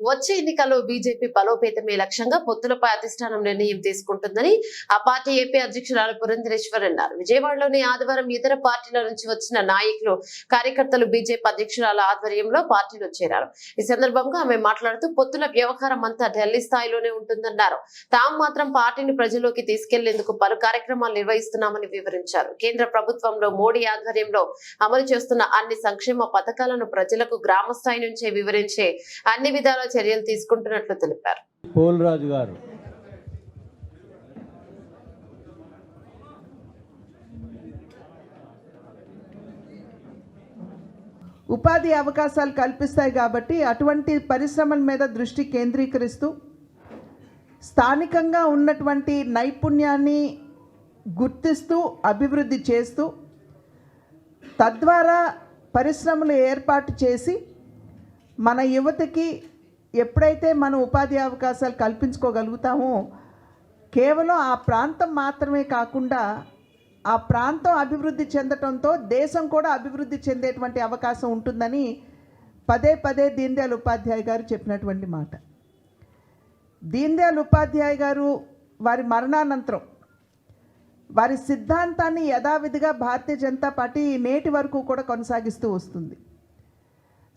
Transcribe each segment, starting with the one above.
వచ్చే ఎన్నికల్లో బీజేపీ బలోపేతమే లక్ష్యంగా పొత్తులపై అధిష్టానం నిర్ణయం తీసుకుంటుందని ఆ పార్టీ ఏపీ అధ్యక్షురాలు పురంధరేశ్వర్ అన్నారు. విజయవాడలోని ఆదివారం ఇతర పార్టీల నుంచి వచ్చిన నాయకులు, కార్యకర్తలు బీజేపీ అధ్యక్షురాల ఆధ్వర్యంలో పార్టీలో చేరారు. ఈ సందర్భంగా ఆమె మాట్లాడుతూ పొత్తుల వ్యవహారం అంతా ఢిల్లీ స్థాయిలోనే ఉంటుందన్నారు. తాము మాత్రం పార్టీని ప్రజల్లోకి తీసుకెళ్లేందుకు పలు కార్యక్రమాలు నిర్వహిస్తున్నామని వివరించారు. కేంద్ర ప్రభుత్వంలో మోడీ ఆధ్వర్యంలో అమలు చేస్తున్న అన్ని సంక్షేమ పథకాలను ప్రజలకు గ్రామ స్థాయి నుంచే వివరించే అన్ని విధాల చర్యలు తీసుకుంటున్నట్లు తెలిపారు. పోలరాజు గారు ఉపాధి అవకాశాలు కల్పిస్తాయి కాబట్టి అటువంటి పరిశ్రమల మీద దృష్టి కేంద్రీకరిస్తూ స్థానికంగా ఉన్నటువంటి నైపుణ్యాన్ని గుర్తిస్తూ అభివృద్ధి చేస్తూ తద్వారా పరిశ్రమలు ఏర్పాటు చేసి మన యువతకి ఎప్పుడైతే మనం ఉపాధి అవకాశాలు కల్పించుకోగలుగుతామో కేవలం ఆ ప్రాంతం మాత్రమే కాకుండా ఆ ప్రాంతం అభివృద్ధి చెందటంతో దేశం కూడా అభివృద్ధి చెందేటువంటి అవకాశం ఉంటుందని పదే పదే దీన్ దయాళ్ ఉపాధ్యాయ గారు చెప్పినటువంటి మాట. దీన్ దయాళ్ ఉపాధ్యాయ గారు వారి మరణానంతరం వారి సిద్ధాంతాన్ని యథావిధిగా భారతీయ జనతా పార్టీ నేటి వరకు కూడా కొనసాగిస్తూ వస్తుంది.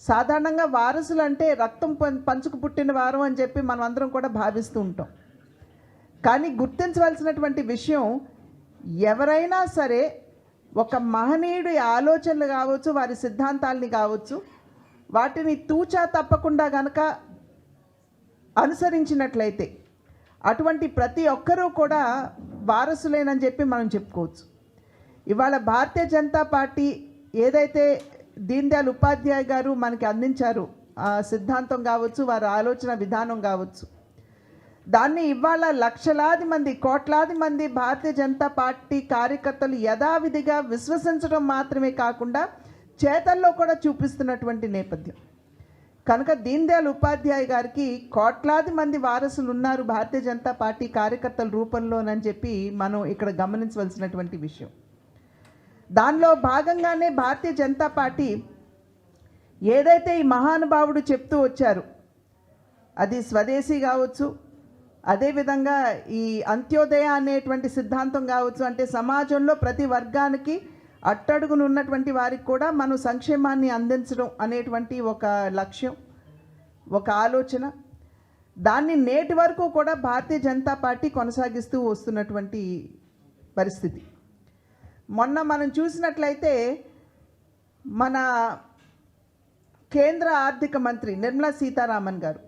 సాధారణంగా వారసులు అంటే రక్తం పంచుకు పుట్టిన వారం అని చెప్పి మనం అందరం కూడా భావిస్తూ ఉంటాం. కానీ గుర్తించవలసినటువంటి విషయం, ఎవరైనా సరే ఒక మహనీయుడి ఆలోచనలు కావచ్చు, వారి సిద్ధాంతాలని కావచ్చు, వాటిని తూచా తప్పకుండా గనక అనుసరించినట్లయితే అటువంటి ప్రతి ఒక్కరూ కూడా వారసులేనని చెప్పి మనం చెప్పుకోవచ్చు. ఇవాళ భారతీయ జనతా పార్టీ ఏదైతే దీన్ దయాళ్ ఉపాధ్యాయ గారు మనకి అందించారు, ఆ సిద్ధాంతం కావచ్చు, వారి ఆలోచన విధానం కావచ్చు, దాన్ని ఇవాళ లక్షలాది మంది, కోట్లాది మంది భారతీయ జనతా పార్టీ కార్యకర్తలు యథావిధిగా విశ్వసించడం మాత్రమే కాకుండా చేతల్లో కూడా చూపిస్తున్నటువంటి నేపథ్యం. కనుక దీన్ దయాళ్ ఉపాధ్యాయ గారికి కోట్లాది మంది వారసులు ఉన్నారు భారతీయ జనతా పార్టీ కార్యకర్తల రూపంలోనని చెప్పి మనం ఇక్కడ గమనించవలసినటువంటి విషయం. దానిలో భాగంగానే భారతీయ జనతా పార్టీ ఏదైతే ఈ మహానుభావుడు చెప్తూ వచ్చారు, అది స్వదేశీ కావచ్చు, అదేవిధంగా ఈ అంత్యోదయ అనేటువంటి సిద్ధాంతం కావచ్చు, అంటే సమాజంలో ప్రతి వర్గానికి అట్టడుగున ఉన్నటువంటి వారికి కూడా మనం సంక్షేమాన్ని అందించడం అనేటువంటి ఒక లక్ష్యం, ఒక ఆలోచన, దాన్ని నేటి వరకు కూడా భారతీయ జనతా పార్టీ కొనసాగిస్తూ వస్తున్నటువంటి పరిస్థితి. మొన్న మనం చూసినట్లయితే మన కేంద్ర ఆర్థిక మంత్రి నిర్మలా సీతారామన్ గారు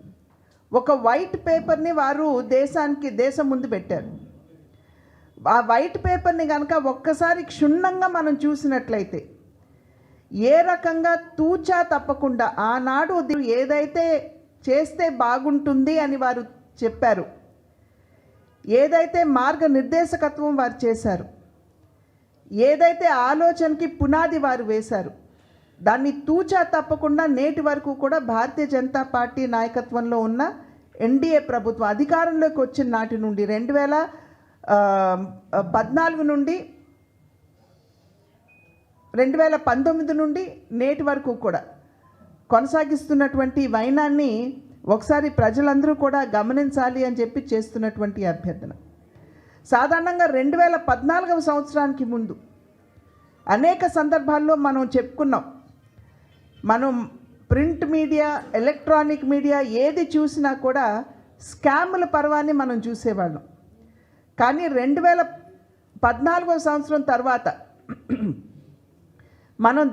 ఒక వైట్ పేపర్ని వారు దేశం ముందు పెట్టారు. ఆ వైట్ పేపర్ని కనుక ఒక్కసారి క్షుణ్ణంగా మనం చూసినట్లయితే ఏ రకంగా తూచా తప్పకుండా ఆనాడు ఏదైతే చేస్తే బాగుంటుంది అని వారు చెప్పారు, ఏదైతే మార్గనిర్దేశకత్వం వారు చేశారు, ఏదైతే ఆలోచనకి పునాది వారు వేశారు, దాన్ని తూచా తప్పకుండా నేటి వరకు కూడా భారతీయ జనతా పార్టీ నాయకత్వంలో ఉన్న ఎన్డీఏ ప్రభుత్వం అధికారంలోకి వచ్చిన నాటి నుండి 2014 నుండి 2019 నుండి నేటి వరకు కూడా కొనసాగిస్తున్నటువంటి వైనాన్ని ఒకసారి ప్రజలందరూ కూడా గమనించాలి అని చెప్పి చేస్తున్నటువంటి అభ్యర్థన. సాధారణంగా 2014వ సంవత్సరానికి ముందు అనేక సందర్భాల్లో మనం చెప్పుకున్నాం, మనం ప్రింట్ మీడియా, ఎలక్ట్రానిక్ మీడియా ఏది చూసినా కూడా స్కాముల పర్వాన్ని మనం చూసేవాళ్ళం. కానీ 2014వ సంవత్సరం తర్వాత మనం